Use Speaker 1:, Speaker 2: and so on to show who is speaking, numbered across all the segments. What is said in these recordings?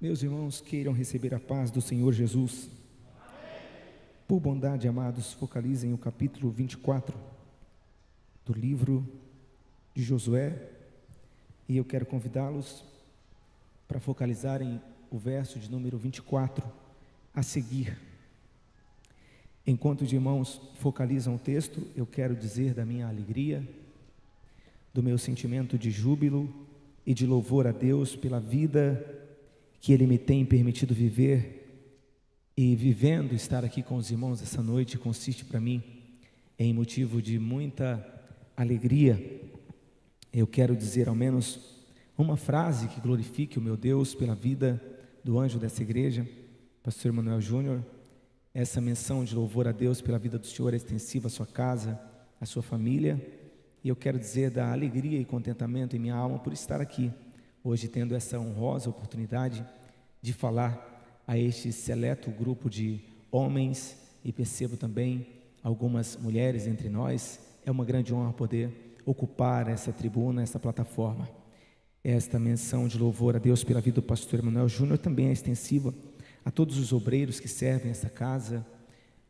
Speaker 1: Meus irmãos, queiram receber a paz do Senhor Jesus. Por bondade, amados, focalizem o capítulo 24 do livro de Josué, e eu quero convidá-los para focalizarem o verso de número 24 a seguir. Enquanto os irmãos focalizam o texto, eu quero dizer da minha alegria, do meu sentimento de júbilo e de louvor a Deus pela vida que Ele me tem permitido viver, e vivendo estar aqui com os irmãos essa noite consiste para mim em motivo de muita alegria. Eu quero dizer ao menos uma frase que glorifique o meu Deus pela vida do anjo dessa igreja, pastor Manuel Júnior. Essa menção de louvor a Deus pela vida do Senhor é extensiva à sua casa, à sua família, e eu quero dizer da alegria e contentamento em minha alma por estar aqui hoje, tendo essa honrosa oportunidade de falar a este seleto grupo de homens, e percebo também algumas mulheres entre nós. É uma grande honra poder ocupar essa tribuna, essa plataforma. Esta menção de louvor a Deus pela vida do pastor Manuel Júnior também é extensiva a todos os obreiros que servem essa casa,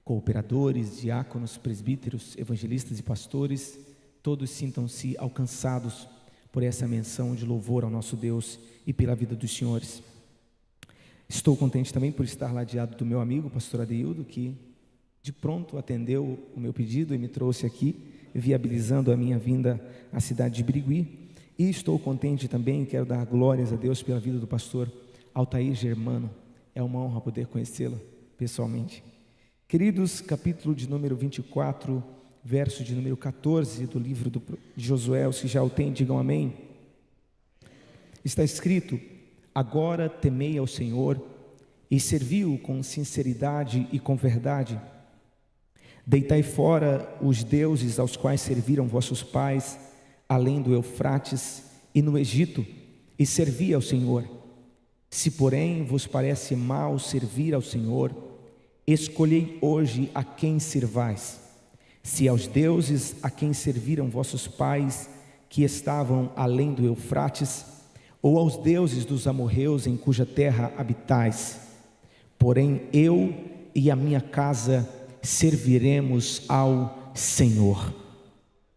Speaker 1: cooperadores, diáconos, presbíteros, evangelistas e pastores. Todos sintam-se alcançados por essa menção de louvor ao nosso Deus e pela vida dos senhores. Estou contente também por estar ladeado do meu amigo, pastor Adeildo, que de pronto atendeu o meu pedido e me trouxe aqui, viabilizando a minha vinda à cidade de Birigui. E estou contente também, quero dar glórias a Deus pela vida do pastor Altair Germano. É uma honra poder conhecê-lo pessoalmente. Queridos, capítulo de número 24, verso de número 14 do livro de Josué. Os que já o têm, digam amém. Está escrito: agora temei ao Senhor e servi-o com sinceridade e com verdade. Deitai fora os deuses aos quais serviram vossos pais, além do Eufrates e no Egito, e servi ao Senhor. Se porém vos parece mal servir ao Senhor, escolhei hoje a quem servais: se aos deuses a quem serviram vossos pais, que estavam além do Eufrates, ou aos deuses dos amorreus em cuja terra habitais. Porém eu e a minha casa serviremos ao Senhor.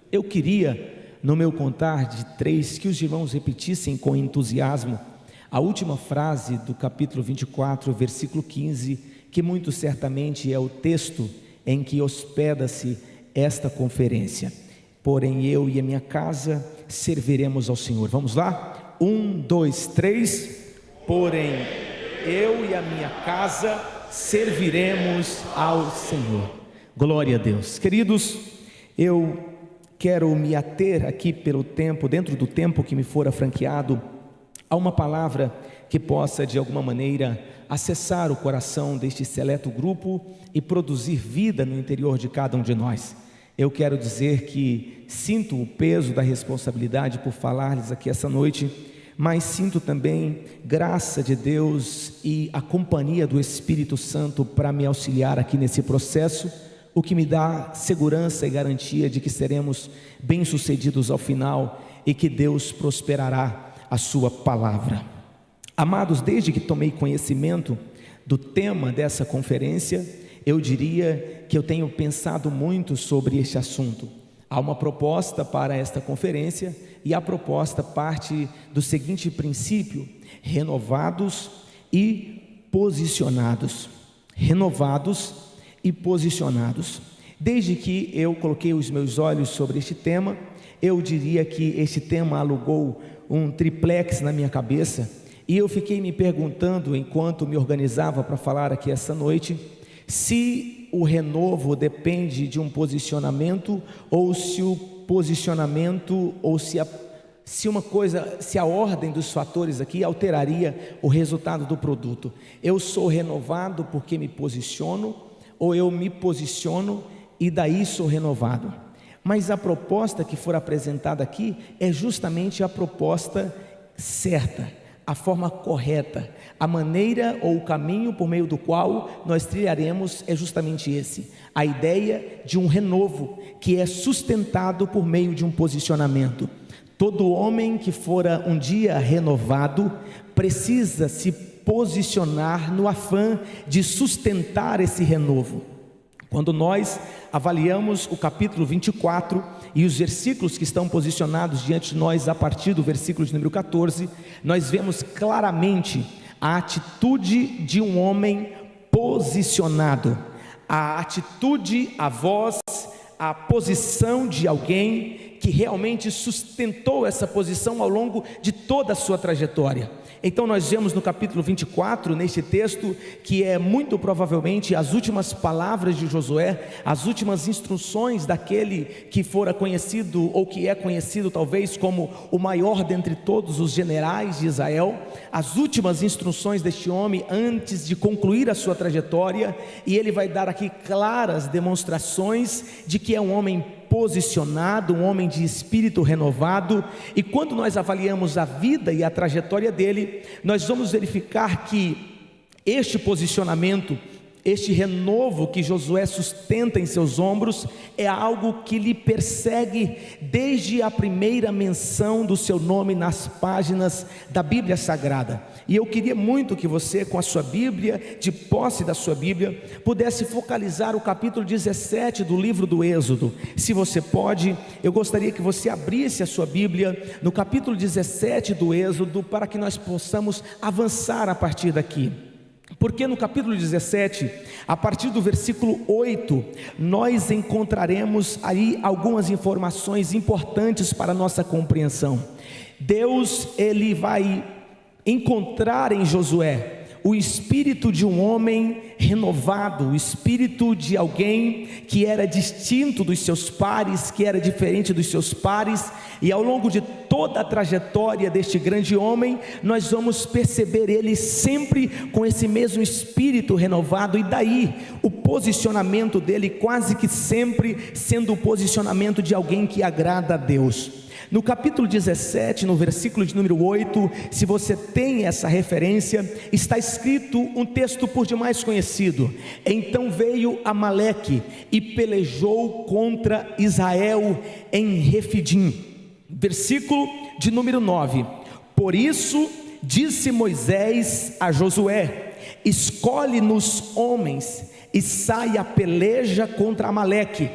Speaker 1: Eu queria, no meu contar de 3, que os irmãos repetissem com entusiasmo a última frase do capítulo 24, versículo 15, que muito certamente é o texto em que hospeda-se esta conferência. Porém eu e a minha casa serviremos ao Senhor. Vamos lá? 1, 2, 3. Porém eu e a minha casa serviremos ao Senhor. Glória a Deus. Queridos, eu quero me ater aqui pelo tempo, dentro do tempo que me fora franqueado, a uma palavra que possa de alguma maneira acessar o coração deste seleto grupo e produzir vida no interior de cada um de nós. Eu quero dizer que sinto o peso da responsabilidade por falar-lhes aqui essa noite, mas sinto também graça de Deus e a companhia do Espírito Santo para me auxiliar aqui nesse processo, o que me dá segurança e garantia de que seremos bem-sucedidos ao final e que Deus prosperará a sua palavra. Amados, desde que tomei conhecimento do tema dessa conferência, eu diria que eu tenho pensado muito sobre este assunto. Há uma proposta para esta conferência, e a proposta parte do seguinte princípio: renovados e posicionados. Renovados e posicionados. Desde que eu coloquei os meus olhos sobre este tema, eu diria que este tema alugou um triplex na minha cabeça, e eu fiquei me perguntando, enquanto me organizava para falar aqui essa noite, se o renovo depende de um posicionamento, ou se o posicionamento, ou se a ordem dos fatores aqui alteraria o resultado do produto. Eu sou renovado porque me posiciono, ou eu me posiciono e daí sou renovado? Mas a proposta que for apresentada aqui é justamente a proposta certa, a forma correta, a maneira ou o caminho por meio do qual nós trilharemos é justamente esse: a ideia de um renovo que é sustentado por meio de um posicionamento. Todo homem que fora um dia renovado precisa se posicionar no afã de sustentar esse renovo. Quando nós avaliamos o capítulo 24 e os versículos que estão posicionados diante de nós a partir do versículo de número 14, nós vemos claramente a atitude de um homem posicionado, a atitude, a voz, a posição de alguém que realmente sustentou essa posição ao longo de toda a sua trajetória. Então nós vemos no capítulo 24, neste texto, que é muito provavelmente as últimas palavras de Josué, as últimas instruções daquele que fora conhecido, ou que é conhecido talvez como o maior dentre todos os generais de Israel, as últimas instruções deste homem antes de concluir a sua trajetória, e ele vai dar aqui claras demonstrações de que é um homem posicionado, um homem de espírito renovado. E quando nós avaliamos a vida e a trajetória dele, nós vamos verificar que este posicionamento, este renovo que Josué sustenta em seus ombros, é algo que lhe persegue desde a primeira menção do seu nome nas páginas da Bíblia Sagrada. E eu queria muito que você, com a sua Bíblia, de posse da sua Bíblia, pudesse focalizar o capítulo 17 do livro do Êxodo. Se você pode, eu gostaria que você abrisse a sua Bíblia no capítulo 17 do Êxodo, para que nós possamos avançar a partir daqui. Porque no capítulo 17, a partir do versículo 8, nós encontraremos aí algumas informações importantes para a nossa compreensão. Deus, ele vai encontrar em Josué o espírito de um homem renovado, o espírito de alguém que era distinto dos seus pares, que era diferente dos seus pares, e ao longo de toda a trajetória deste grande homem, nós vamos perceber ele sempre com esse mesmo espírito renovado, e daí o posicionamento dele quase que sempre sendo o posicionamento de alguém que agrada a Deus. No capítulo 17, no versículo de número 8, se você tem essa referência, está escrito um texto por demais conhecido: então veio Amaleque e pelejou contra Israel em Refidim. Versículo de número 9: por isso disse Moisés a Josué: escolhe-nos homens e sai a peleja contra Amaleque.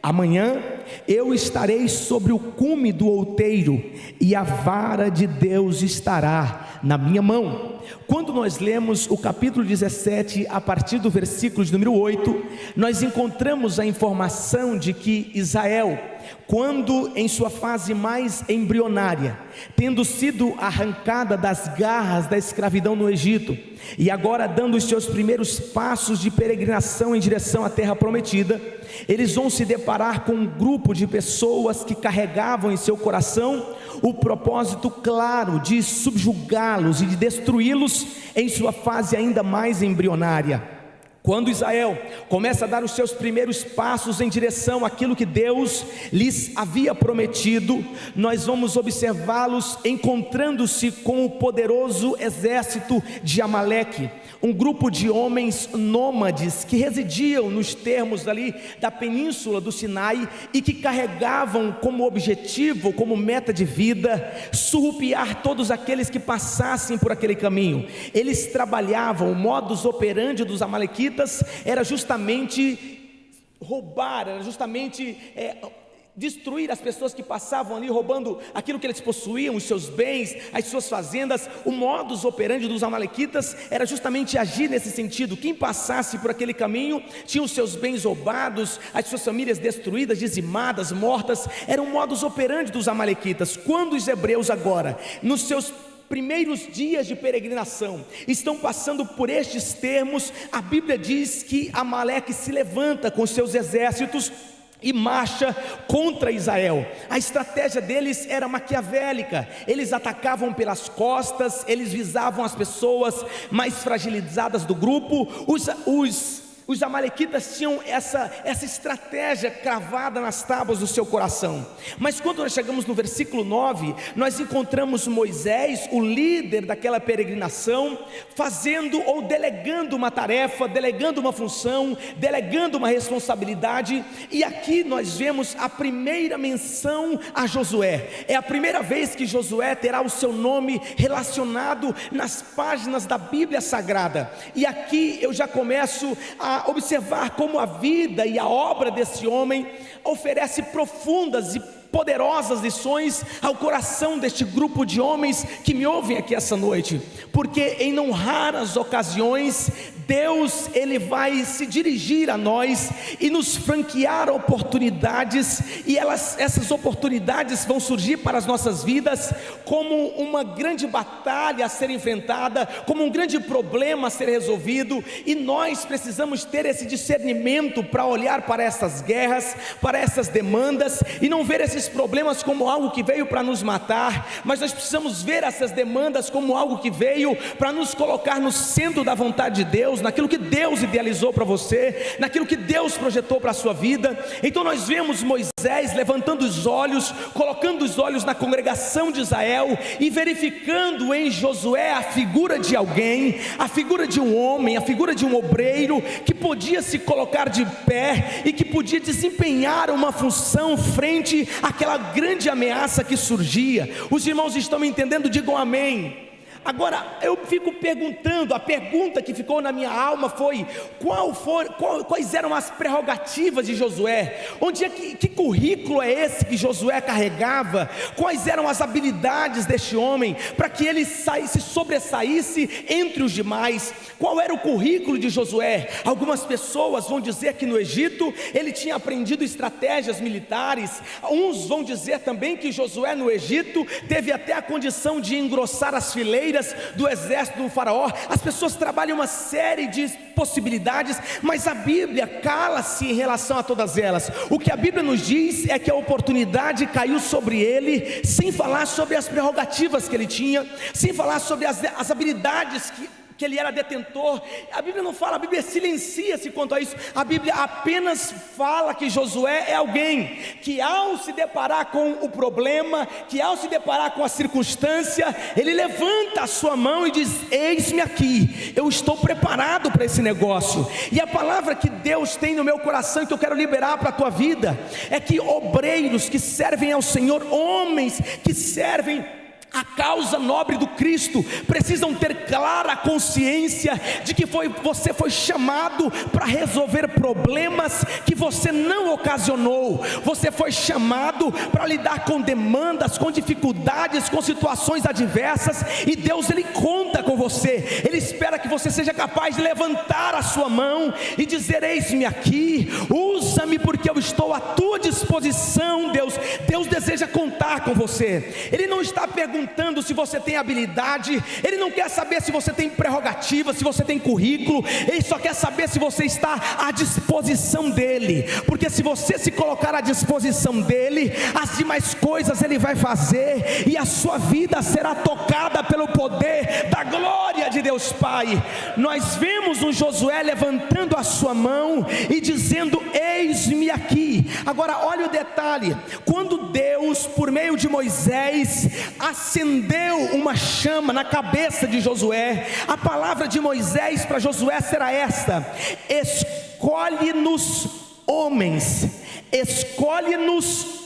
Speaker 1: Amanhã eu estarei sobre o cume do outeiro, e a vara de Deus estará na minha mão. Quando nós lemos o capítulo 17, a partir do versículo de número 8, nós encontramos a informação de que Israel, quando em sua fase mais embrionária, tendo sido arrancada das garras da escravidão no Egito, e agora dando os seus primeiros passos de peregrinação em direção à terra prometida, eles vão se deparar com um grupo de pessoas que carregavam em seu coração o propósito claro de subjugá-los e de destruí-los em sua fase ainda mais embrionária. Quando Israel começa a dar os seus primeiros passos em direção àquilo que Deus lhes havia prometido, nós vamos observá-los encontrando-se com o poderoso exército de Amaleque, um grupo de homens nômades que residiam nos termos ali da península do Sinai e que carregavam como objetivo, como meta de vida, surrupiar todos aqueles que passassem por aquele caminho. Eles trabalhavam, o modus operandi dos amalequitas era justamente roubar, era justamente destruir as pessoas que passavam ali, roubando aquilo que eles possuíam, os seus bens, as suas fazendas. O modus operandi dos amalequitas era justamente agir nesse sentido. Quem passasse por aquele caminho tinha os seus bens roubados, as suas famílias destruídas, dizimadas, mortas. Era um modus operandi dos amalequitas. Quando os hebreus agora, nos seus primeiros dias de peregrinação, estão passando por estes termos, a Bíblia diz que Amaleque se levanta com seus exércitos e marcha contra Israel. A estratégia deles era maquiavélica. Eles atacavam pelas costas, eles visavam as pessoas mais fragilizadas do grupo, os Os amalequitas tinham essa estratégia cravada nas tábuas do seu coração. Mas quando nós chegamos no versículo 9, nós encontramos Moisés, o líder daquela peregrinação, fazendo ou delegando uma tarefa, delegando uma função, delegando uma responsabilidade. E aqui nós vemos a primeira menção a Josué. É a primeira vez que Josué terá o seu nome relacionado nas páginas da Bíblia Sagrada. E aqui eu já começo a observar como a vida e a obra desse homem oferece profundas e poderosas lições ao coração deste grupo de homens que me ouvem aqui essa noite, porque em não raras ocasiões Deus ele vai se dirigir a nós e nos franquear oportunidades, e essas oportunidades vão surgir para as nossas vidas como uma grande batalha a ser enfrentada, como um grande problema a ser resolvido, e nós precisamos ter esse discernimento para olhar para essas guerras, para essas demandas, e não ver esses problemas como algo que veio para nos matar, mas nós precisamos ver essas demandas como algo que veio para nos colocar no centro da vontade de Deus, naquilo que Deus idealizou para você, naquilo que Deus projetou para a sua vida. Então nós vemos Moisés levantando os olhos, colocando os olhos na congregação de Israel e verificando em Josué a figura de alguém, a figura de um homem, a figura de um obreiro que podia se colocar de pé e que podia desempenhar uma função frente àquela grande ameaça que surgia. Os irmãos estão me entendendo? Digam amém. Agora eu fico perguntando, a pergunta que ficou na minha alma foi: quais eram as prerrogativas de Josué? Que currículo é esse que Josué carregava? Quais eram as habilidades deste homem para que ele se sobressaísse entre os demais? Qual era o currículo de Josué? Algumas pessoas vão dizer que no Egito ele tinha aprendido estratégias militares. Uns vão dizer também que Josué no Egito teve até a condição de engrossar as fileiras do exército do faraó. As pessoas trabalham uma série de possibilidades, mas a Bíblia cala-se em relação a todas elas. O que a Bíblia nos diz é que a oportunidade caiu sobre ele, sem falar sobre as prerrogativas que ele tinha, sem falar sobre as habilidades que ele era detentor. A Bíblia não fala, a Bíblia silencia-se quanto a isso. A Bíblia apenas fala que Josué é alguém que, ao se deparar com o problema, que ao se deparar com a circunstância, ele levanta a sua mão e diz: eis-me aqui, eu estou preparado para esse negócio. E a palavra que Deus tem no meu coração e que eu quero liberar para a tua vida é que obreiros que servem ao Senhor, homens que servem a causa nobre do Cristo, precisam ter clara consciência de que você foi chamado para resolver problemas que você não ocasionou. Você foi chamado para lidar com demandas, com dificuldades, com situações adversas, e Deus ele conta com você. Ele espera que você seja capaz de levantar a sua mão e dizer: eis-me aqui, usa-me porque eu estou à tua disposição. Deus deseja contar com você. Ele não está perguntando se você tem habilidade, ele não quer saber se você tem prerrogativa, se você tem currículo, ele só quer saber se você está à disposição dele, porque se você se colocar à disposição dele, as demais coisas ele vai fazer, e a sua vida será tocada pelo poder da glória de Deus Pai. Nós vemos um Josué levantando a sua mão e dizendo: eis-me aqui. Agora olha o detalhe: quando Deus, por meio de Moisés, acendeu uma chama na cabeça de Josué, a palavra de Moisés para Josué será esta: escolhe-nos homens, escolhe-nos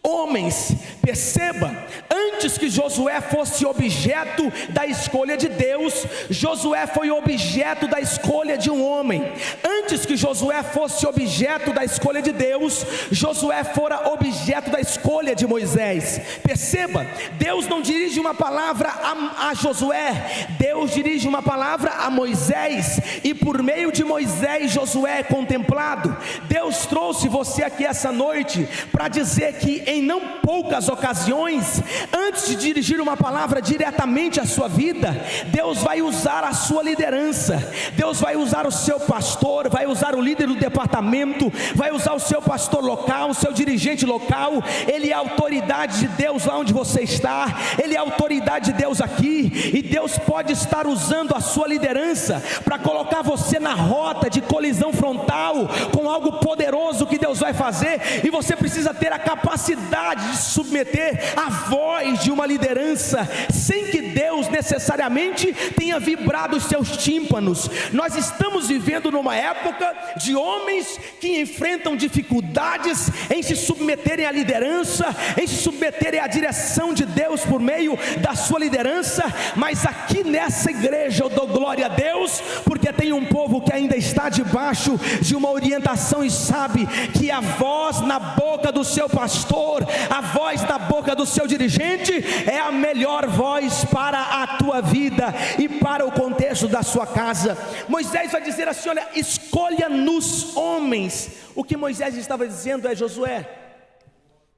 Speaker 1: homens. Perceba, antes que Josué fosse objeto da escolha de Deus, Josué foi objeto da escolha de um homem. Antes que Josué fosse objeto da escolha de Deus, Josué fora objeto da escolha de Moisés. Perceba, Deus não dirige uma palavra a Josué, Deus dirige uma palavra a Moisés, e por meio de Moisés Josué é contemplado. Deus trouxe você aqui essa noite para dizer que em não poucas ocasiões, antes de dirigir uma palavra diretamente à sua vida, Deus vai usar a sua liderança, Deus vai usar o seu pastor, vai usar o líder do departamento, vai usar o seu pastor local, o seu dirigente local. Ele é a autoridade de Deus lá onde você está, ele é a autoridade de Deus aqui, e Deus pode estar usando a sua liderança para colocar você na rota de colisão frontal com algo poderoso que Deus vai fazer, e você precisa ter a capacidade de se submeter à voz de uma liderança, sem que Deus necessariamente tenha vibrado os seus tímpanos. Nós estamos vivendo numa época de homens que enfrentam dificuldades em se submeterem à liderança, em se submeterem à direção de Deus por meio da sua liderança, mas aqui nessa igreja eu dou glória a Deus, porque tem um povo que ainda está debaixo de uma orientação e sabe que a voz na boca do seu pastor, a voz na boca do seu dirigente é a melhor voz para a tua vida e para o contexto da sua casa. Moisés vai dizer assim: olha, escolha nos homens. O que Moisés estava dizendo é: Josué,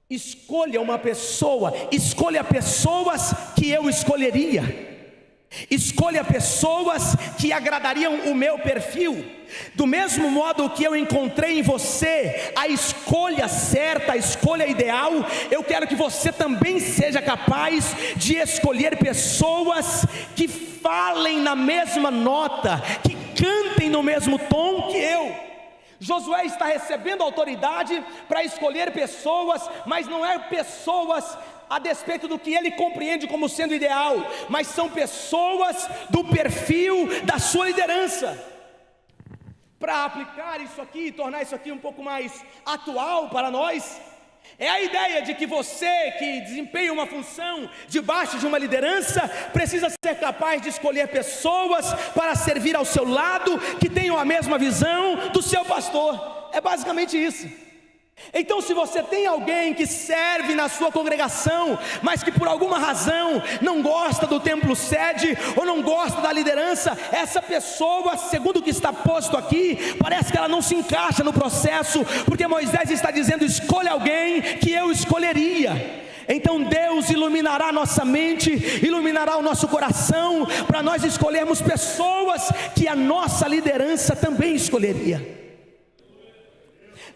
Speaker 1: escolha uma pessoa, escolha pessoas que eu escolheria, escolha pessoas que agradariam o meu perfil. Do mesmo modo que eu encontrei em você a escolha certa, a escolha ideal, eu quero que você também seja capaz de escolher pessoas que falem na mesma nota, que cantem no mesmo tom que eu. Josué está recebendo autoridade para escolher pessoas, mas não é pessoas a despeito do que ele compreende como sendo ideal, mas são pessoas do perfil da sua liderança. Para aplicar isso aqui e tornar isso aqui um pouco mais atual para nós, é a ideia de que você que desempenha uma função debaixo de uma liderança precisa ser capaz de escolher pessoas para servir ao seu lado, que tenham a mesma visão do seu pastor. É basicamente isso. Então, se você tem alguém que serve na sua congregação, mas que por alguma razão não gosta do templo sede, ou não gosta da liderança, essa pessoa, segundo o que está posto aqui, parece que ela não se encaixa no processo, porque Moisés está dizendo: escolha alguém que eu escolheria. Então Deus iluminará nossa mente, iluminará o nosso coração, para nós escolhermos pessoas que a nossa liderança também escolheria.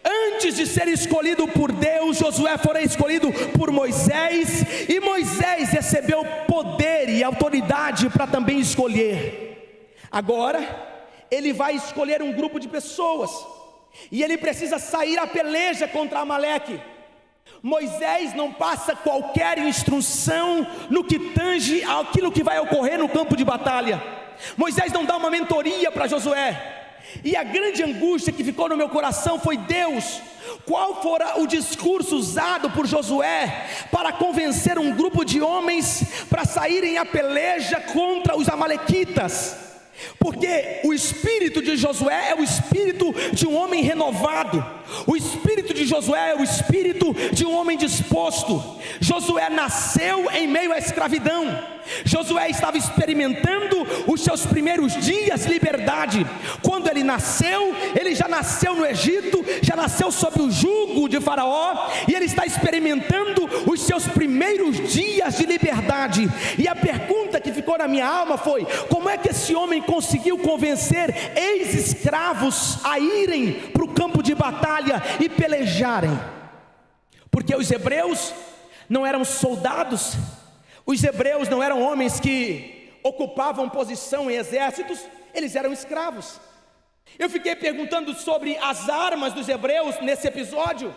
Speaker 1: Antes de ser escolhido por Deus, Josué fora escolhido por Moisés, e Moisés recebeu poder e autoridade para também escolher. Agora, ele vai escolher um grupo de pessoas, e ele precisa sair à peleja contra Amaleque. Moisés não passa qualquer instrução no que tange aquilo que vai ocorrer no campo de batalha. Moisés não dá uma mentoria para Josué. E a grande angústia que ficou no meu coração foi: Deus, qual fora o discurso usado por Josué para convencer um grupo de homens para saírem à peleja contra os amalequitas? Porque o espírito de Josué é o espírito de um homem renovado, o espírito de Josué é o espírito de um homem disposto. Josué nasceu em meio à escravidão, Josué estava experimentando os seus primeiros dias de liberdade. Quando ele nasceu, ele já nasceu no Egito, já nasceu sob o jugo de Faraó, e ele está experimentando os seus primeiros dias de liberdade. E a pergunta que ficou na minha alma foi: como é que esse homem conseguiu convencer ex-escravos a irem para o campo de batalha e pelejarem? Porque os hebreus não eram soldados, os hebreus não eram homens que ocupavam posição em exércitos, eles eram escravos. Eu fiquei perguntando sobre as armas dos hebreus nesse episódio.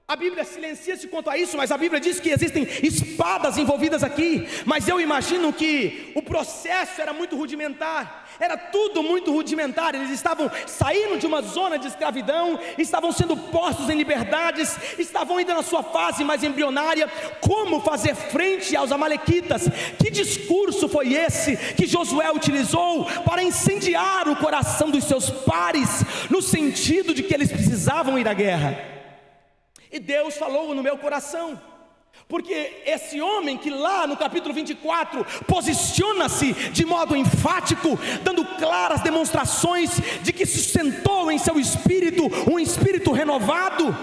Speaker 1: A Bíblia silencia-se quanto a isso, mas a Bíblia diz que existem espadas envolvidas aqui. Mas eu imagino que o processo era muito rudimentar, era tudo muito rudimentar. Eles estavam saindo de uma zona de escravidão, estavam sendo postos em liberdades, estavam ainda na sua fase mais embrionária. Como fazer frente aos amalequitas? Que discurso foi esse que Josué utilizou para incendiar o coração dos seus pares, no sentido de que eles precisavam ir à guerra? E Deus falou no meu coração, porque esse homem que lá no capítulo 24 posiciona-se de modo enfático, dando claras demonstrações de que se sentou em seu espírito um espírito renovado,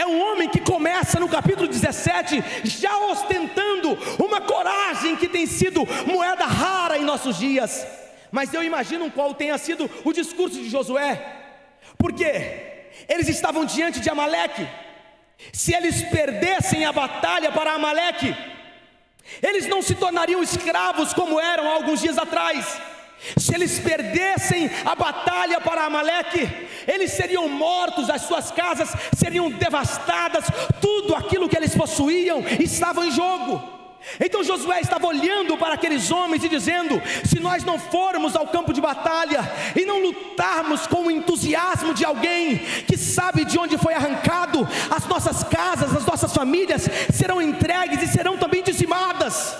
Speaker 1: É um homem que começa no capítulo 17 já ostentando uma coragem que tem sido moeda rara em nossos dias. Mas eu imagino qual tenha sido o discurso de Josué, porque eles estavam diante de Amaleque. Se eles perdessem a batalha para Amaleque, eles não se tornariam escravos como eram há alguns dias atrás. Se eles perdessem a batalha para Amaleque, eles seriam mortos, as suas casas seriam devastadas, tudo aquilo que eles possuíam estava em jogo. Então Josué estava olhando para aqueles homens e dizendo: se nós não formos ao campo de batalha e não lutarmos com o entusiasmo de alguém que sabe de onde foi arrancado, as nossas casas, as nossas famílias serão entregues e serão também dizimadas.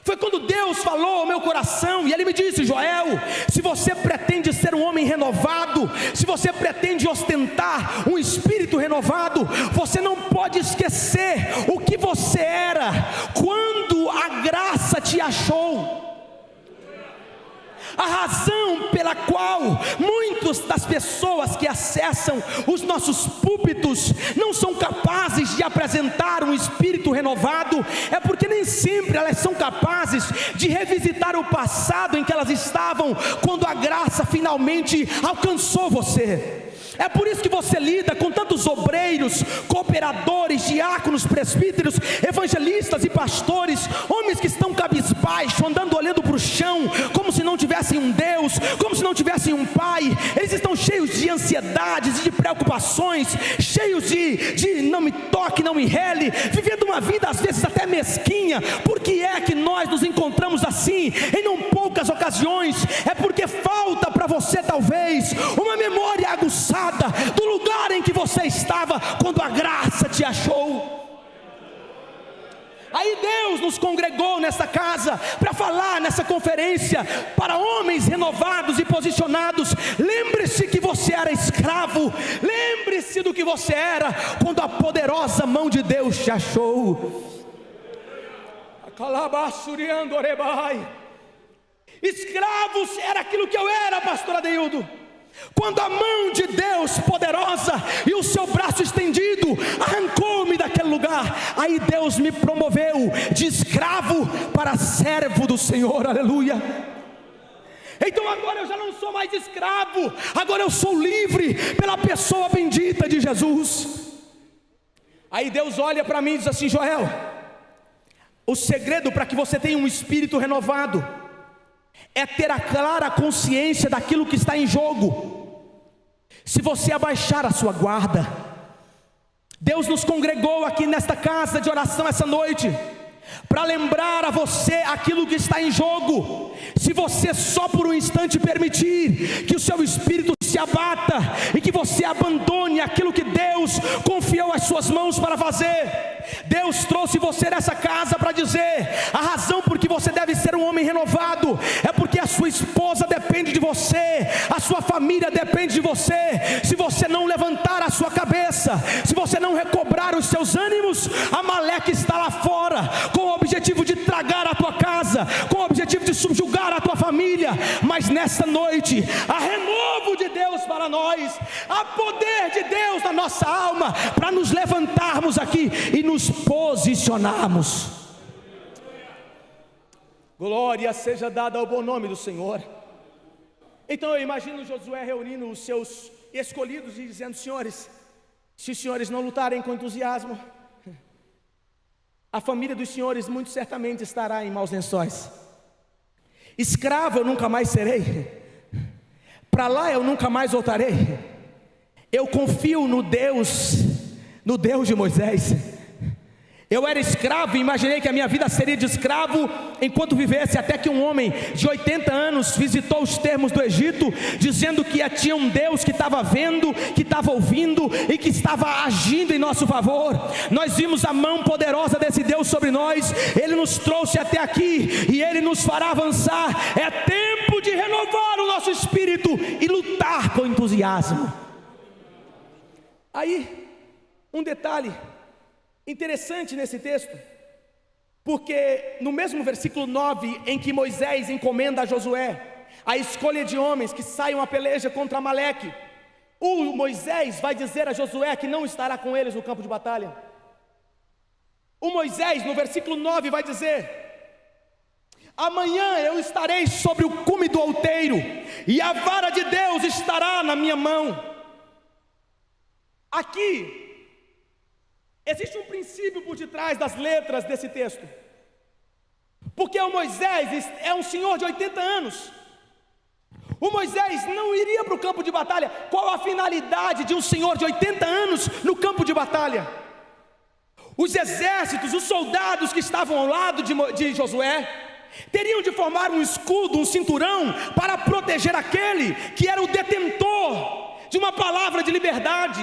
Speaker 1: Foi quando Deus falou ao meu coração e Ele me disse: Joel, se você pretende ser um homem renovado, se você pretende ostentar um espírito renovado, você não pode esquecer o que você era quando a graça te achou. A razão pela qual muitas das pessoas que acessam os nossos púlpitos não são capazes de apresentar um espírito renovado é porque nem sempre elas são capazes de revisitar o passado em que elas estavam quando a graça finalmente alcançou você. É por isso que você lida com tantos obreiros, cooperadores, diáconos, presbíteros, evangelistas e pastores, homens que estão cabisbaixo, andando olhando para o chão, como se não tivessem um Deus, como se não tivessem um Pai. Eles estão cheios de ansiedades e de preocupações, cheios de não me toque, não me rele, vivendo uma vida às vezes até mesquinha. Por que é que nós nos encontramos assim em não poucas ocasiões? É porque falta para você talvez uma memória aguçada do lugar em que você estava quando a graça te achou. Aí Deus nos congregou nessa casa para falar nessa conferência para homens renovados e posicionados. Lembre-se que você era escravo, lembre-se do que você era quando a poderosa mão de Deus te achou. Escravos era aquilo que eu era, pastor Adeildo. Quando a mão de Deus poderosa e o seu braço estendido arrancou-me daquele lugar, aí Deus me promoveu de escravo para servo do Senhor, aleluia. Então agora eu já não sou mais escravo, agora eu sou livre pela pessoa bendita de Jesus. Aí Deus olha para mim e diz assim: Joel, o segredo para que você tenha um espírito renovado é ter a clara consciência daquilo que está em jogo. Se você abaixar a sua guarda, Deus nos congregou aqui nesta casa de oração essa noite para lembrar a você aquilo que está em jogo. Se você só por um instante permitir que o seu espírito se abata e que você abandone aquilo que Deus confiou às suas mãos para fazer, Deus trouxe você nessa casa para dizer: a razão por que você deve ser um homem renovado é porque a sua esposa depende de você, a sua família depende de você. Se você não levantar a sua cabeça, se você não recobrar os seus ânimos, Amaleque está lá fora com o objetivo de tragar a tua casa, com o objetivo de subjugar a tua família. Mas nessa noite há renovo de Deus para nós, há poder de Deus na nossa alma para nos levantarmos aqui e nos posicionarmos. Glória seja dada ao bom nome do Senhor. Então eu imagino Josué reunindo os seus escolhidos e dizendo: senhores, se os senhores não lutarem com entusiasmo, a família dos senhores muito certamente estará em maus lençóis. Escravo eu nunca mais serei, para lá eu nunca mais voltarei. Eu confio no Deus de Moisés. Eu era escravo e imaginei que a minha vida seria de escravo enquanto vivesse, até que um homem de 80 anos visitou os termos do Egito, dizendo que tinha um Deus que estava vendo, que estava ouvindo e que estava agindo em nosso favor. Nós vimos a mão poderosa desse Deus sobre nós, Ele nos trouxe até aqui e Ele nos fará avançar. É tempo de renovar o nosso espírito e lutar com entusiasmo. Aí, um detalhe interessante nesse texto, porque no mesmo versículo 9, em que Moisés encomenda a Josué a escolha de homens que saiam à peleja contra Amaleque,
Speaker 2: o Moisés vai dizer a Josué que não estará com eles no campo de batalha. O Moisés, no versículo 9, vai dizer: amanhã eu estarei sobre o cume do outeiro, e a vara de Deus estará na minha mão. Aqui existe um princípio por detrás das letras desse texto, porque o Moisés é um senhor de 80 anos. O Moisés não iria para o campo de batalha. Qual a finalidade de um senhor de 80 anos no campo de batalha? Os exércitos, os soldados que estavam ao lado de Josué, teriam de formar um escudo, um cinturão, para proteger aquele que era o detentor de uma palavra de liberdade.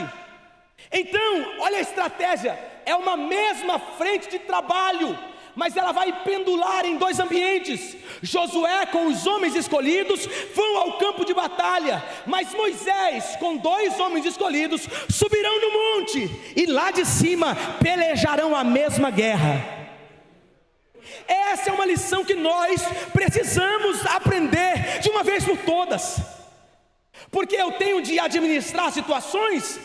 Speaker 2: Então, olha a estratégia, é uma mesma frente de trabalho, mas ela vai pendular em dois ambientes. Josué com os homens escolhidos vão ao campo de batalha, mas Moisés com 2 homens escolhidos subirão no monte, e lá de cima pelejarão a mesma guerra. Essa é uma lição que nós precisamos aprender de uma vez por todas, porque eu tenho de administrar situações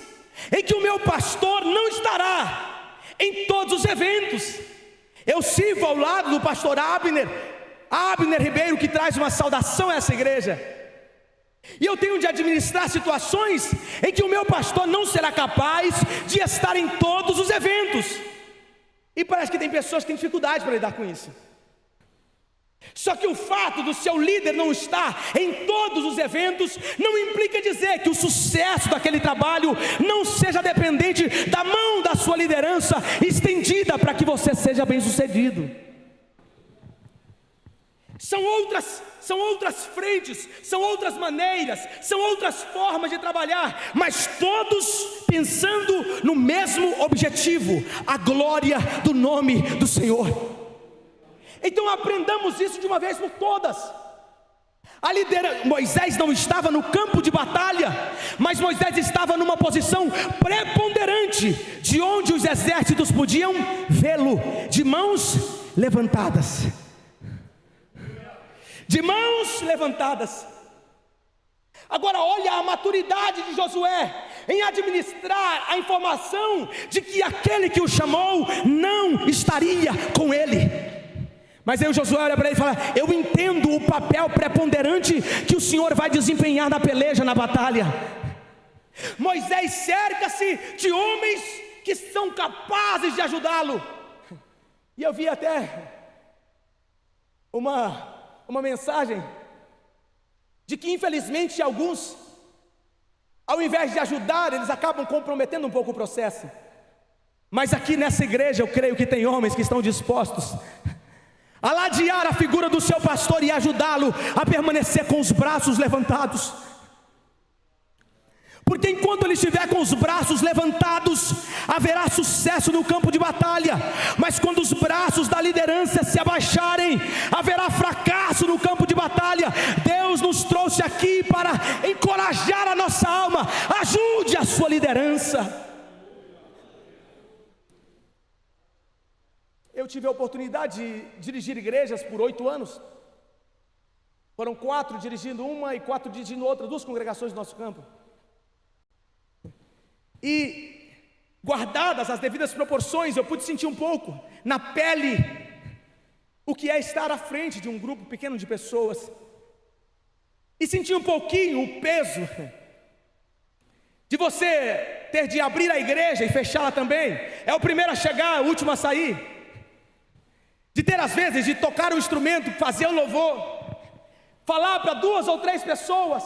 Speaker 2: em que o meu pastor não estará em todos os eventos. Eu sirvo ao lado do pastor Abner Ribeiro, que traz uma saudação a essa igreja, e eu tenho de administrar situações em que o meu pastor não será capaz de estar em todos os eventos, e parece que tem pessoas que têm dificuldade para lidar com isso. Só que o fato do seu líder não estar em todos os eventos não implica dizer que o sucesso daquele trabalho não seja dependente da mão da sua liderança estendida para que você seja bem sucedido. São outras frentes, são outras maneiras, são outras formas de trabalhar, mas todos pensando no mesmo objetivo: a glória do nome do Senhor. Então aprendamos isso de uma vez por todas. Moisés não estava no campo de batalha, mas Moisés estava numa posição preponderante, de onde os exércitos podiam vê-lo, de mãos levantadas. De mãos levantadas. Agora olha a maturidade de Josué em administrar a informação de que aquele que o chamou não estaria com ele. Mas aí o Josué olha para ele e fala: eu entendo o papel preponderante que o Senhor vai desempenhar na peleja, na batalha. Moisés cerca-se de homens que são capazes de ajudá-lo. E eu vi até uma mensagem de que infelizmente alguns, ao invés de ajudar, eles acabam comprometendo um pouco o processo. Mas aqui nessa igreja eu creio que tem homens que estão dispostos a ladear a figura do seu pastor e ajudá-lo a permanecer com os braços levantados. Porque enquanto ele estiver com os braços levantados, haverá sucesso no campo de batalha. Mas quando os braços da liderança se abaixarem, haverá fracasso no campo de batalha. Deus nos trouxe aqui para encorajar a nossa alma. Ajude a sua liderança. Eu tive a oportunidade de dirigir igrejas por 8 anos. Foram 4 dirigindo uma e 4 dirigindo outra, 2 congregações do nosso campo. E guardadas as devidas proporções, eu pude sentir um pouco na pele o que é estar à frente de um grupo pequeno de pessoas. E senti um pouquinho o peso de você ter de abrir a igreja e fechá-la também. É o primeiro a chegar, o último a sair. De ter às vezes de tocar o instrumento, fazer o louvor, falar para 2 ou 3 pessoas,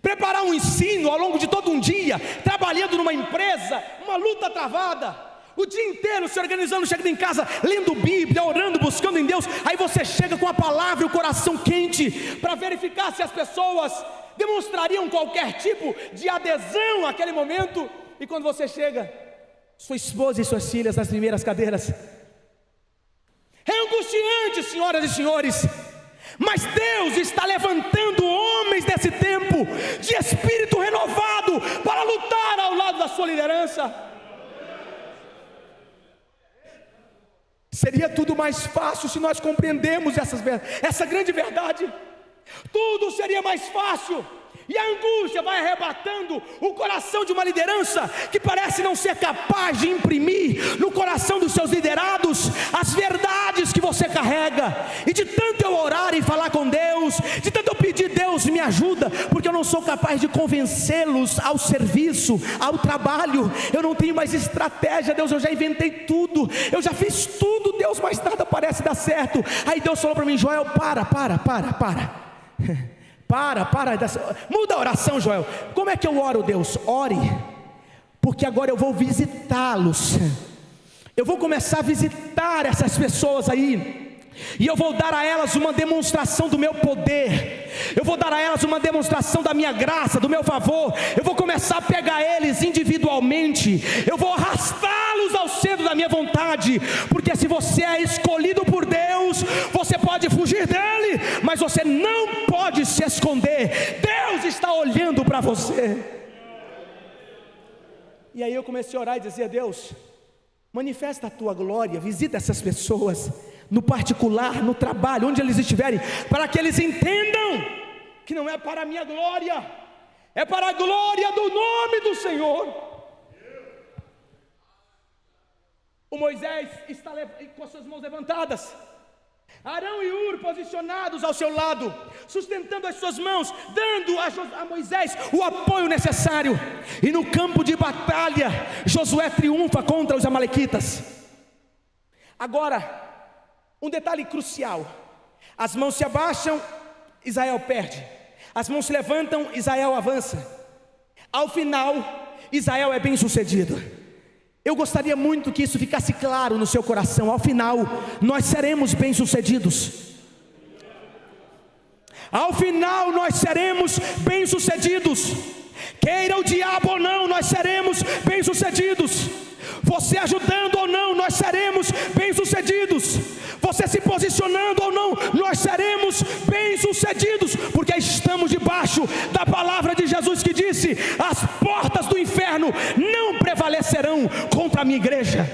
Speaker 2: preparar um ensino ao longo de todo um dia, trabalhando numa empresa, uma luta travada, o dia inteiro se organizando, chegando em casa, lendo Bíblia, orando, buscando em Deus. Aí você chega com a palavra e o coração quente, para verificar se as pessoas demonstrariam qualquer tipo de adesão àquele momento. E quando você chega, sua esposa e suas filhas nas primeiras cadeiras. É angustiante, senhoras e senhores, mas Deus está levantando homens desse tempo, de espírito renovado, para lutar ao lado da sua liderança. Seria tudo mais fácil se nós compreendemos essa grande verdade. Tudo seria mais fácil, e a angústia vai arrebatando o coração de uma liderança que parece não ser capaz de imprimir no coração dos seus liderados as verdades que você carrega. E de tanto eu orar e falar com Deus, de tanto eu pedir, Deus me ajuda, porque eu não sou capaz de convencê-los ao serviço, ao trabalho. Eu não tenho mais estratégia, Deus, eu já inventei tudo, eu já fiz tudo, Deus, mas nada parece dar certo. Aí Deus falou para mim: Joel, para, muda a oração, Joel. Como é que eu oro, Deus? Ore, porque agora eu vou visitá-los, eu vou começar a visitar essas pessoas aí, e eu vou dar a elas uma demonstração do meu poder, eu vou dar a elas uma demonstração da minha graça, do meu favor. Eu vou começar a pegar eles individualmente, eu vou arrastá-los ao centro da minha vontade, porque se você é escolhido por Deus, você pode fugir dele, mas você não pode se esconder. Deus está olhando para você. E aí eu comecei a orar e dizer: Deus, manifesta a tua glória, visita essas pessoas no particular, no trabalho, onde eles estiverem, para que eles entendam que não é para a minha glória, é para a glória do nome do Senhor. O Moisés está com as suas mãos levantadas, Arão e Hur posicionados ao seu lado, sustentando as suas mãos, dando a Moisés o apoio necessário. E no campo de batalha, Josué triunfa contra os amalequitas. Agora, um detalhe crucial: as mãos se abaixam, Israel perde. As mãos se levantam, Israel avança. Ao final, Israel é bem sucedido. Eu gostaria muito que isso ficasse claro no seu coração. Ao final, nós seremos bem sucedidos. Ao final, nós seremos bem sucedidos. Queira o diabo ou não, nós seremos bem sucedidos. Você ajudando ou não, nós seremos bem sucedidos. Você se posicionando ou não, nós seremos bem sucedidos, porque estamos debaixo da palavra de Jesus, que disse: as portas do inferno não prevalecerão contra a minha igreja.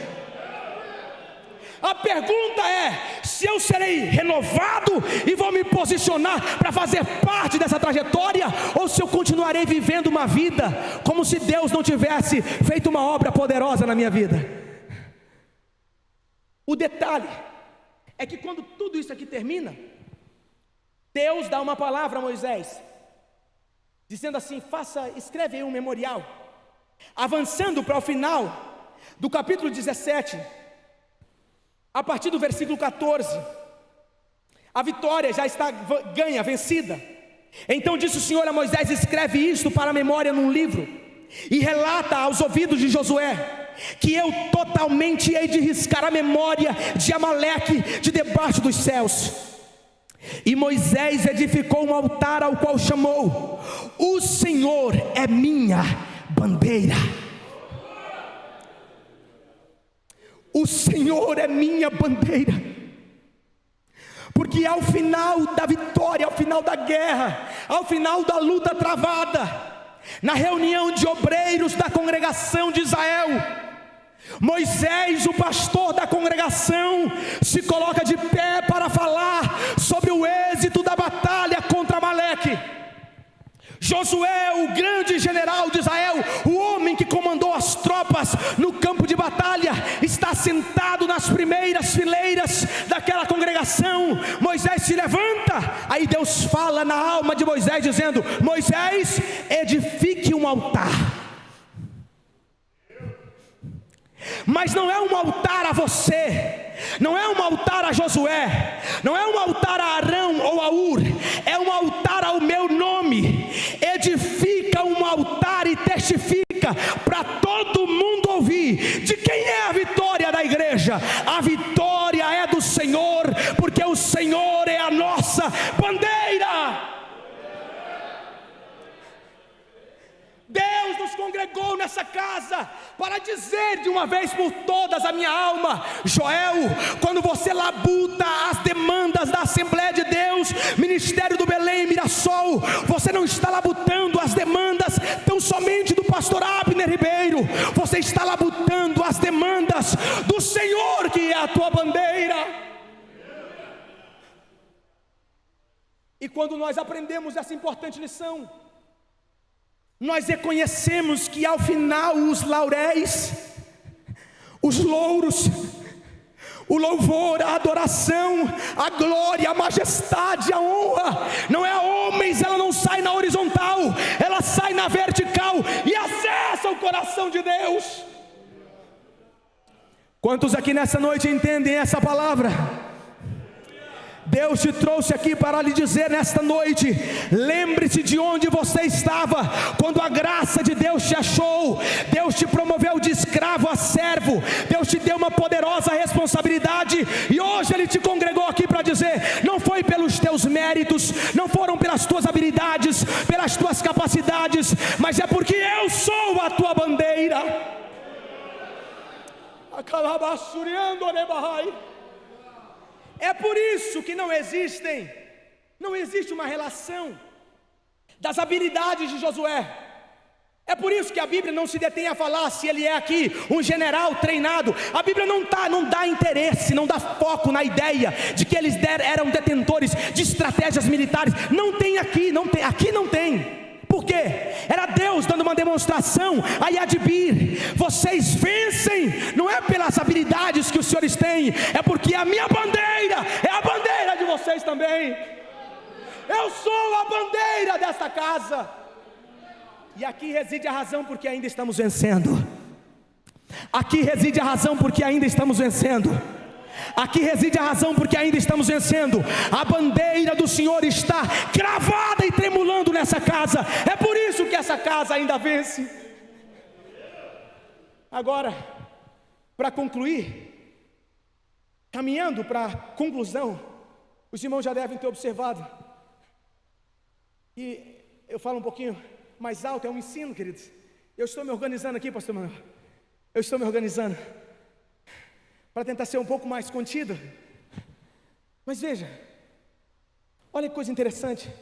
Speaker 2: A pergunta é se eu serei renovado e vou me posicionar para fazer parte dessa trajetória, ou se eu continuarei vivendo uma vida como se Deus não tivesse feito uma obra poderosa na minha vida. O detalhe é que quando tudo isso aqui termina, Deus dá uma palavra a Moisés, dizendo assim: escreve aí um memorial. Avançando para o final do capítulo 17, a partir do versículo 14, a vitória já está ganha, vencida. Então disse o Senhor a Moisés: escreve isto para a memória num livro, e relata aos ouvidos de Josué que eu totalmente hei de riscar a memória de Amaleque de debaixo dos céus. E Moisés edificou um altar, ao qual chamou: o Senhor é minha bandeira. O Senhor é minha bandeira. Porque ao final da vitória, ao final da guerra, ao final da luta travada, na reunião de obreiros da congregação de Israel, Moisés, o pastor da congregação, se coloca de pé para falar sobre o êxito da batalha contra Amaleque. Josué, o grande general de Israel, o homem que comandou as tropas no campo de batalha, está sentado nas primeiras fileiras daquela congregação. Moisés se levanta, aí Deus fala na alma de Moisés dizendo: Moisés, edifique um altar. Mas não é um altar a você, não é um altar a Josué, não é um altar a Arão ou a Hur, é um altar ao meu nome. Edifica um altar e testifica para todo mundo ouvir de quem é a vitória da igreja. A vitória é do Senhor, porque o Senhor é a nossa bandeira. Deus nos congregou nessa casa para dizer de uma vez por todas a minha alma: Joel, quando você labuta as demandas da Assembleia de Deus, Ministério do Belém, Mirassol, você não está labutando as demandas tão somente do pastor Abner Ribeiro, você está labutando as demandas do Senhor, que é a tua bandeira. E quando nós aprendemos essa importante lição, nós reconhecemos que ao final os lauréis, os louros, o louvor, a adoração, a glória, a majestade, a honra, não é a homens, ela não sai na horizontal, ela sai na vertical e acessa o coração de Deus. Quantos aqui nessa noite entendem essa palavra? Deus te trouxe aqui para lhe dizer nesta noite: lembre-se de onde você estava quando a graça de Deus te achou. Deus te promoveu de escravo a servo, Deus te deu uma poderosa responsabilidade, e hoje Ele te congregou aqui para dizer: não foi pelos teus méritos, não foram pelas tuas habilidades, pelas tuas capacidades, mas é porque eu sou a tua bandeira. É por isso que não existe uma relação das habilidades de Josué. É por isso que a Bíblia não se detém a falar se ele é aqui um general treinado. A Bíblia não dá interesse, não dá foco na ideia de que eles eram detentores de estratégias militares. Não tem aqui, aqui não tem. Por quê? Era Deus dando uma demonstração a Yadbir: vocês vencem, não é pelas habilidades que os senhores têm, é porque a minha bandeira é a bandeira de vocês também. Eu sou a bandeira desta casa. E aqui reside a razão porque ainda estamos vencendo. Aqui reside a razão porque ainda estamos vencendo. Aqui reside a razão porque ainda estamos vencendo. A bandeira do Senhor está cravada e tremulando nessa casa. É por isso que essa casa ainda vence. Agora, para concluir, caminhando para a conclusão, os irmãos já devem ter observado, e eu falo um pouquinho mais alto, é um ensino, queridos. Eu estou me organizando aqui, pastor Manuel. Eu estou me organizando para tentar ser um pouco mais contido. Mas veja, olha que coisa interessante.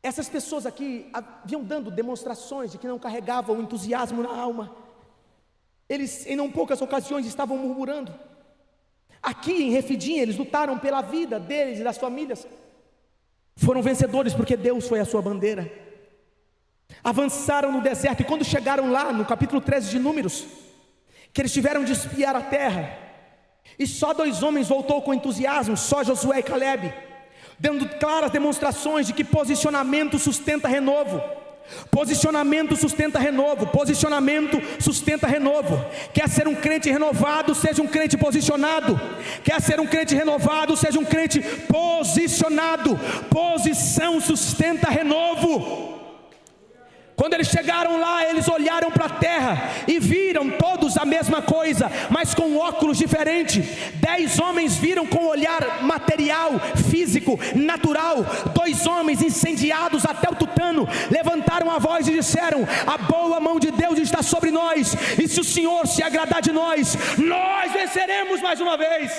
Speaker 2: Essas pessoas aqui haviam dando demonstrações de que não carregavam entusiasmo na alma. Eles em não poucas ocasiões estavam murmurando. Aqui em Refidim eles lutaram pela vida deles e das famílias. Foram vencedores porque Deus foi a sua bandeira. Avançaram no deserto, e quando chegaram lá no capítulo 13 de Números, que eles tiveram de espiar a terra, e só 2 homens voltou com entusiasmo, só Josué e Caleb, dando claras demonstrações de que posicionamento sustenta renovo. Posicionamento sustenta renovo. Posicionamento sustenta renovo. Quer ser um crente renovado, seja um crente posicionado. Quer ser um crente renovado, seja um crente posicionado. Posição sustenta renovo. Quando eles chegaram lá, eles olharam para a terra e viram todos a mesma coisa, mas com óculos diferentes. 10 homens viram com olhar material, físico, natural. 2 homens incendiados até o tutano levantaram a voz e disseram: a boa mão de Deus está sobre nós, e se o Senhor se agradar de nós, nós venceremos mais uma vez.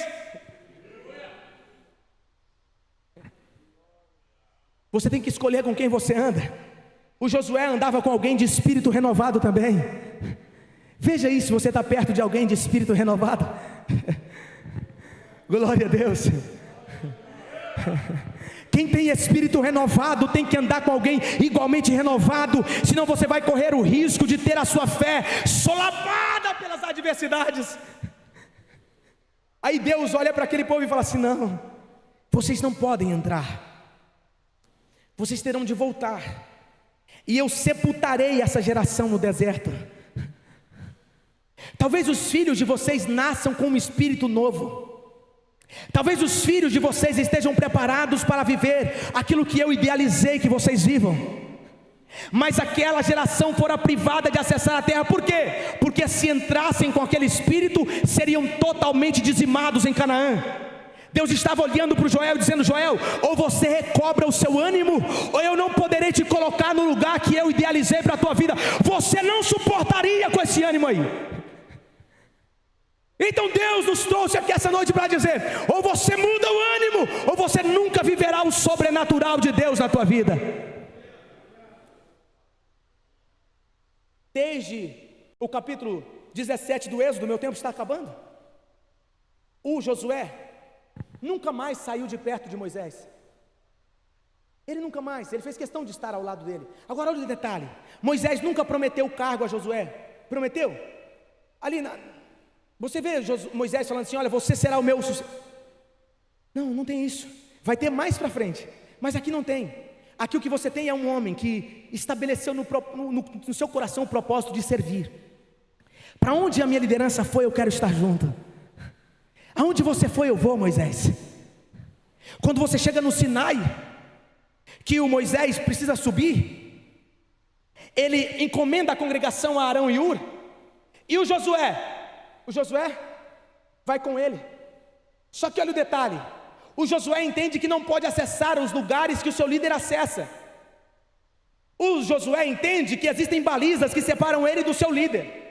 Speaker 2: Você tem que escolher com quem você anda. O Josué andava com alguém de espírito renovado também. Veja isso, se você está perto de alguém de espírito renovado. Glória a Deus. Quem tem espírito renovado tem que andar com alguém igualmente renovado, senão você vai correr o risco de ter a sua fé solapada pelas adversidades. Aí Deus olha para aquele povo e fala assim: não, vocês não podem entrar, vocês terão de voltar, e eu sepultarei essa geração no deserto. Talvez os filhos de vocês nasçam com um espírito novo. Talvez os filhos de vocês estejam preparados para viver aquilo que eu idealizei que vocês vivam. Mas aquela geração fora privada de acessar a terra. Por quê? Porque se entrassem com aquele espírito, seriam totalmente dizimados em Canaã. Deus estava olhando para o Joel, dizendo: Joel, ou você recobra o seu ânimo, ou eu não poderei te colocar no lugar que eu idealizei para a tua vida. Você não suportaria com esse ânimo aí. Então Deus nos trouxe aqui essa noite para dizer: ou você muda o ânimo, ou você nunca viverá o sobrenatural de Deus na tua vida. Desde o capítulo 17 do Êxodo, meu tempo está acabando, o Josué nunca mais saiu de perto de Moisés. Ele nunca mais, ele fez questão de estar ao lado dele. Agora olha o detalhe, Moisés nunca prometeu o cargo a Josué. Prometeu? Você vê Moisés falando assim, olha, você será o meu sucessor. Não tem isso. Vai ter mais para frente, mas aqui não tem. Aqui o que você tem é um homem que estabeleceu no seu coração o propósito de servir. Para onde a minha liderança foi, eu quero estar junto. Aonde você foi, eu vou, Moisés. Quando você chega no Sinai, que o Moisés precisa subir, ele encomenda a congregação a Arão e Hur. E o Josué vai com ele. Só que olha o detalhe, o Josué entende que não pode acessar os lugares que o seu líder acessa. O Josué entende que existem balizas que separam ele do seu líder.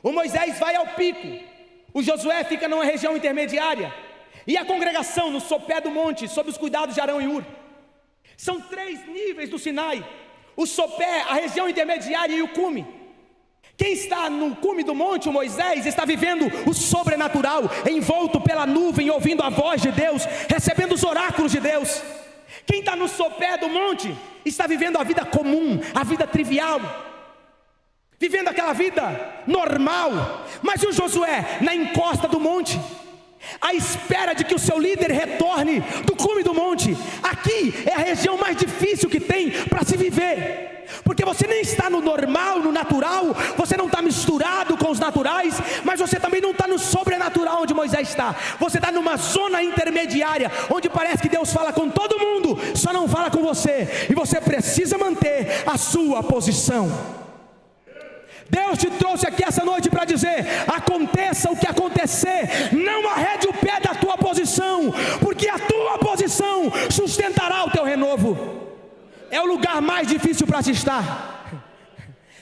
Speaker 2: O Moisés vai ao pico, o Josué fica numa região intermediária, e a congregação no sopé do monte, sob os cuidados de Arão e Hur. São 3 níveis do Sinai: o sopé, a região intermediária e o cume. Quem está no cume do monte, o Moisés, está vivendo o sobrenatural, envolto pela nuvem, ouvindo a voz de Deus, recebendo os oráculos de Deus. Quem está no sopé do monte, está vivendo a vida comum, a vida trivial, vivendo aquela vida normal. Mas o Josué, na encosta do monte, à espera de que o seu líder retorne do cume do monte. Aqui é a região mais difícil que tem para se viver, porque você nem está no normal, no natural, você não está misturado com os naturais, mas você também não está no sobrenatural onde Moisés está. Você está numa zona intermediária, onde parece que Deus fala com todo mundo, só não fala com você, e você precisa manter a sua posição. Deus te trouxe aqui essa noite para dizer: aconteça o que acontecer, não arrede o pé da tua posição, porque a tua posição sustentará o teu renovo. É o lugar mais difícil para se estar,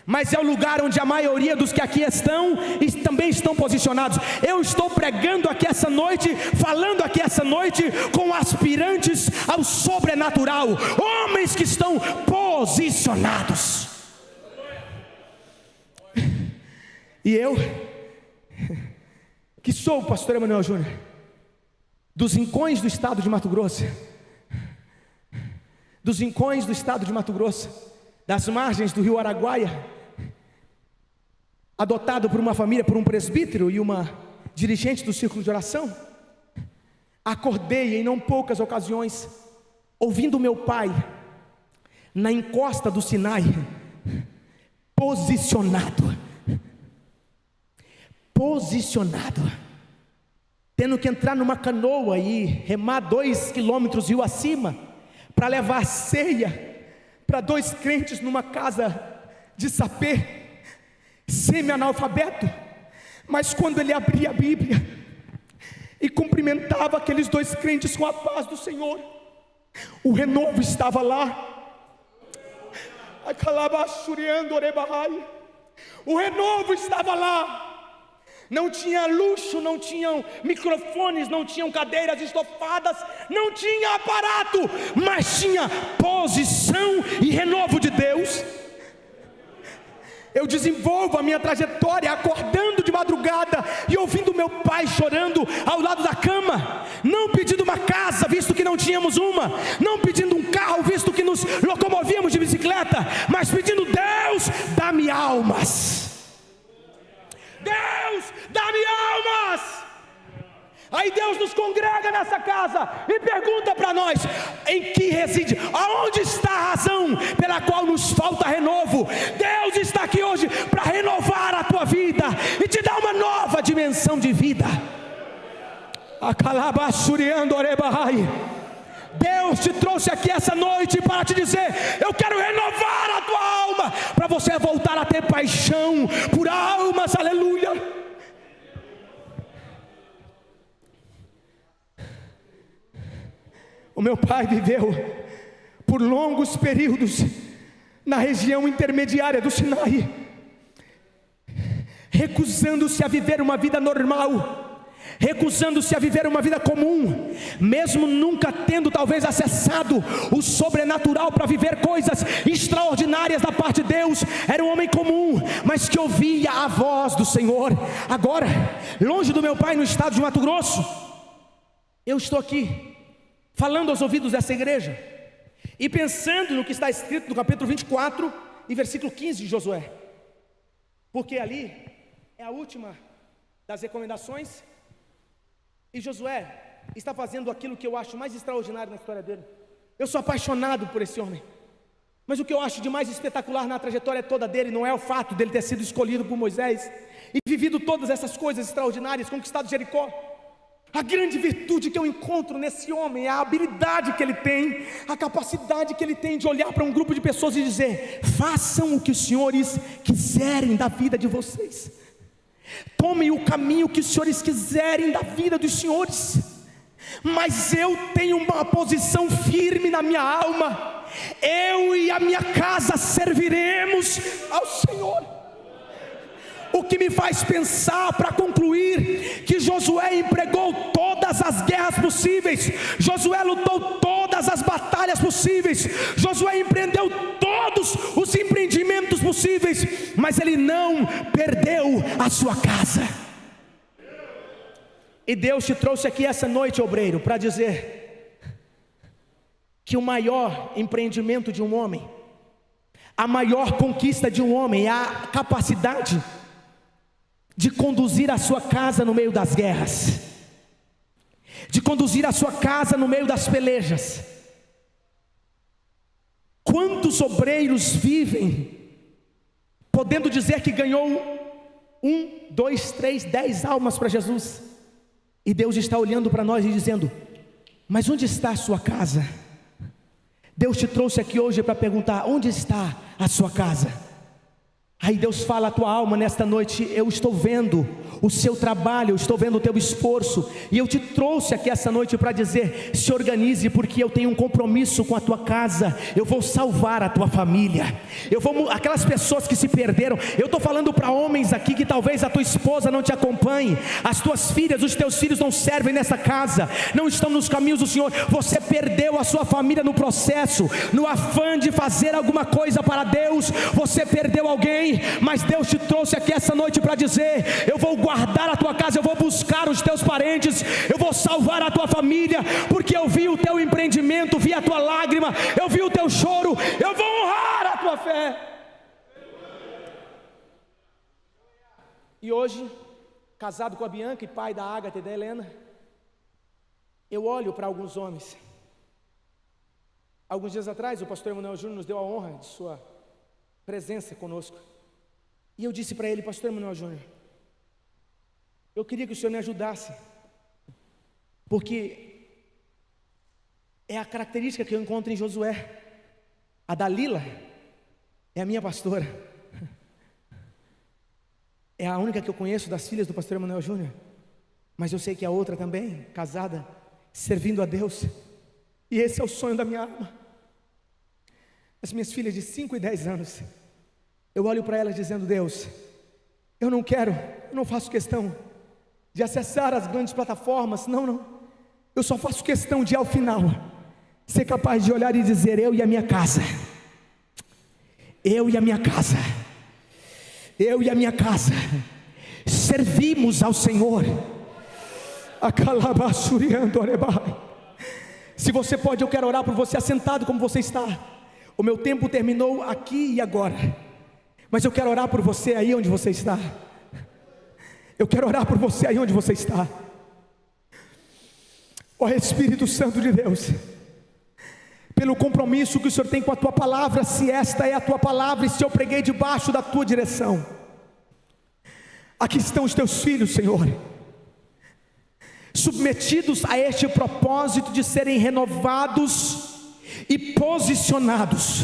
Speaker 2: mas é o lugar onde a maioria dos que aqui estão também estão posicionados. Eu estou pregando aqui essa noite, falando aqui essa noite com aspirantes ao sobrenatural, homens que estão posicionados. E eu, que sou o pastor Emanuel Júnior, dos rincões do estado de Mato Grosso, das margens do rio Araguaia, adotado por uma família, por um presbítero e uma dirigente do círculo de oração, acordei em não poucas ocasiões, ouvindo meu pai, na encosta do Sinai, posicionado, tendo que entrar numa canoa e remar 2 quilômetros rio acima, para levar ceia para 2 crentes numa casa de sapê, semi-analfabeto. Mas quando ele abria a Bíblia e cumprimentava aqueles 2 crentes com a paz do Senhor, o renovo estava lá. O renovo estava lá. Não tinha luxo, não tinham microfones, não tinham cadeiras estofadas, não tinha aparato, mas tinha posição e renovo de Deus. Eu desenvolvo a minha trajetória acordando de madrugada e ouvindo meu pai chorando ao lado da cama, não pedindo uma casa, visto que não tínhamos uma, não pedindo um carro, visto que nos locomovíamos de bicicleta, mas pedindo: Deus, dá-me almas. Deus, dá-me almas. Aí Deus nos congrega nessa casa e pergunta para nós: em que reside, aonde está a razão pela qual nos falta renovo? Deus está aqui hoje para renovar a tua vida e te dar uma nova dimensão de vida. Deus te trouxe aqui essa noite para te dizer: eu quero renovar a tua alma, para você voltar a ter paixão por almas, aleluia. O meu pai viveu por longos períodos na região intermediária do Sinai, recusando-se a viver uma vida normal, recusando-se a viver uma vida comum, mesmo nunca tendo talvez acessado o sobrenatural para viver coisas extraordinárias da parte de Deus. Era um homem comum, mas que ouvia a voz do Senhor. Agora, longe do meu pai no estado de Mato Grosso, eu estou aqui falando aos ouvidos dessa igreja, e pensando no que está escrito no capítulo 24 e versículo 15 de Josué, porque ali é a última das recomendações, e Josué está fazendo aquilo que eu acho mais extraordinário na história dele. Eu sou apaixonado por esse homem, mas o que eu acho de mais espetacular na trajetória toda dele não é o fato dele ter sido escolhido por Moisés e vivido todas essas coisas extraordinárias, conquistado Jericó. A grande virtude que eu encontro nesse homem é a habilidade que ele tem, a capacidade que ele tem de olhar para um grupo de pessoas e dizer: façam o que os senhores quiserem da vida de vocês, tomem o caminho que os senhores quiserem da vida dos senhores, mas eu tenho uma posição firme na minha alma, eu e a minha casa serviremos ao Senhor. O que me faz pensar, para concluir, que Josué empregou todas as guerras possíveis, Josué lutou todas as batalhas possíveis, Josué empreendeu todos os empreendimentos possíveis, mas ele não perdeu a sua casa. E Deus te trouxe aqui essa noite, obreiro, para dizer que o maior empreendimento de um homem, a maior conquista de um homem é a capacidade de conduzir a sua casa no meio das guerras, de conduzir a sua casa no meio das pelejas. Quantos obreiros vivem podendo dizer que ganhou 1, 2, 3, 10 almas para Jesus, e Deus está olhando para nós e dizendo: mas onde está a sua casa? Deus te trouxe aqui hoje para perguntar: onde está a sua casa? Aí Deus fala à tua alma nesta noite: eu estou vendo o seu trabalho, eu estou vendo o teu esforço, e eu te trouxe aqui essa noite para dizer: se organize, porque eu tenho um compromisso com a tua casa, eu vou salvar a tua família, aquelas pessoas que se perderam. Eu estou falando para homens aqui que talvez a tua esposa não te acompanhe, as tuas filhas, os teus filhos não servem nessa casa, não estão nos caminhos do Senhor, você perdeu a sua família no processo, no afã de fazer alguma coisa para Deus, você perdeu alguém. Mas Deus te trouxe aqui essa noite para dizer: eu vou guardar a tua casa, eu vou buscar os teus parentes, eu vou salvar a tua família, porque eu vi o teu empreendimento, vi a tua lágrima, eu vi o teu choro, eu vou honrar a tua fé. E hoje, casado com a Bianca e pai da Ágata e da Helena, eu olho para alguns homens. Alguns dias atrás o pastor Emanuel Júnior nos deu a honra de sua presença conosco, e eu disse para ele: pastor Emanuel Júnior, eu queria que o senhor me ajudasse, porque é a característica que eu encontro em Josué. A Dalila é a minha pastora, é a única que eu conheço das filhas do pastor Emanuel Júnior, mas eu sei que a outra também, casada, servindo a Deus, e esse é o sonho da minha alma. As minhas filhas de 5 e 10 anos, eu olho para elas dizendo: Deus, eu não faço questão de acessar as grandes plataformas, não, eu só faço questão de, ao final, ser capaz de olhar e dizer: eu e a minha casa, servimos ao Senhor. Se você pode, eu quero orar por você assentado como você está. O meu tempo terminou aqui e agora, mas eu quero orar por você aí onde você está. Eu quero orar por você aí onde você está. Ó Espírito Santo de Deus, pelo compromisso que o Senhor tem com a tua palavra, se esta é a tua palavra e se eu preguei debaixo da tua direção, aqui estão os teus filhos, Senhor, submetidos a este propósito de serem renovados e posicionados.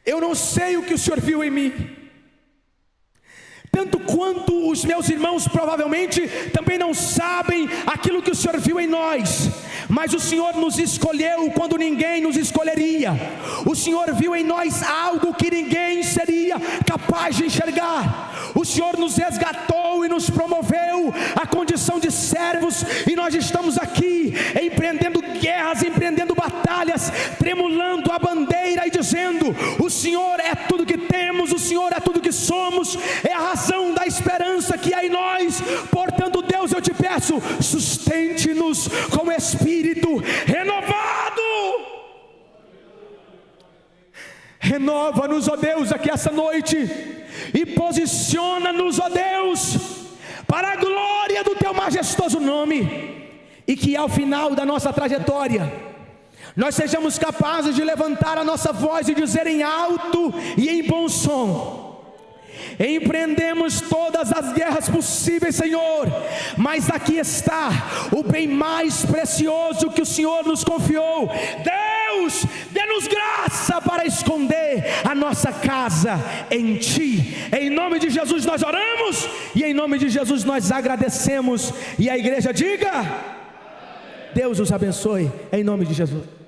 Speaker 2: Eu não sei o que o Senhor viu em mim, tanto quanto os meus irmãos provavelmente também não sabem aquilo que o Senhor viu em nós, mas o Senhor nos escolheu quando ninguém nos escolheria. O Senhor viu em nós algo que ninguém seria capaz de enxergar. O Senhor nos resgatou e nos promoveu à condição de servos, e nós estamos aqui empreendendo guerras, empreendendo batalhas, tremulando a bandeira e dizendo: o Senhor é tudo que temos, o Senhor é tudo que somos, é a razão da esperança que há em nós. Portanto, Deus, eu te peço, sustente-nos com espírito renovado. Renova-nos, ó Deus, aqui essa noite, e posiciona-nos, ó Deus, para a glória do Teu majestoso nome, e que ao final da nossa trajetória, nós sejamos capazes de levantar a nossa voz e dizer em alto e em bom som: empreendemos todas as guerras possíveis, Senhor, mas aqui está o bem mais precioso que o Senhor nos confiou. Deus, dê-nos graça para esconder a nossa casa em Ti. Em nome de Jesus nós oramos, e em nome de Jesus nós agradecemos, e a igreja diga: Deus os abençoe, em nome de Jesus.